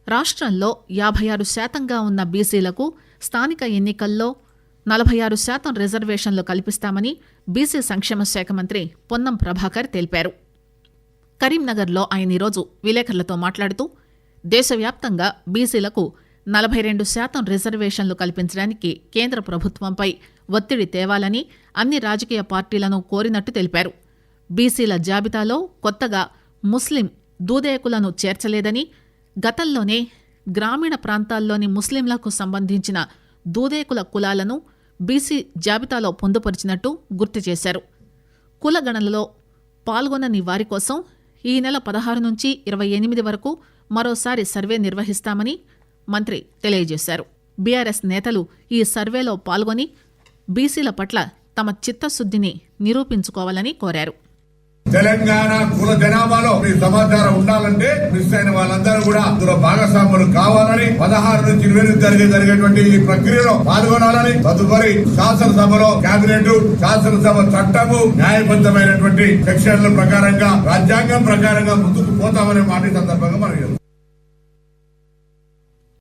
రాష్ట్రంలో 56% ఉన్న బీసీలకు స్థానిక ఎన్నికల్లో 46% రిజర్వేషన్లు కల్పిస్తామని బీసీ సంక్షేమ శాఖ మంత్రి పొన్నం ప్రభాకర్ తెలిపారు. కరీంనగర్లో ఆయన ఈరోజు విలేకరులతో మాట్లాడుతూ దేశవ్యాప్తంగా బీసీలకు 42% రిజర్వేషన్లు కల్పించడానికి కేంద్ర ప్రభుత్వంపై ఒత్తిడి తేవాలని అన్ని రాజకీయ పార్టీలను కోరినట్టు తెలిపారు. బీసీల జాబితాలో కొత్తగా ముస్లిం దూదేకులను చేర్చలేదని, గతంలోనే గ్రామీణ ప్రాంతాల్లోని ముస్లింలకు సంబంధించిన దూదేకుల కులాలను బీసీ జాబితాలో పొందుపరిచినట్టు గుర్తు చేశారు. కులగణనలో పాల్గొనని వారి కోసం ఈ నెల 16 నుంచి 28 వరకు మరోసారి సర్వే నిర్వహిస్తామని మంత్రి తెలియజేశారు. బీఆర్ఎస్ నేతలు ఈ సర్వేలో పాల్గొని బీసీల పట్ల తమ చిత్తశుద్దిని నిరూపించుకోవాలని కోరారు. తెలంగాణ కుల జనాభాలో మీ సమాచారం ఉండాలంటే మిస్ అయిన వాళ్ళందరూ కూడా అందులో భాగస్వాములు కావాలని 16 నుంచి 20 జరిగేటువంటి ఈ ప్రక్రియలో పాల్గొనాలని తదుపరి శాసనసభలో కేబినెట్ శాసనసభ చట్టము న్యాయబద్ధమైనటువంటి సెక్షన్ల ప్రకారంగా రాజ్యాంగం ప్రకారంగా ముందుకు పోతామనే మాట సందర్భంగా మనం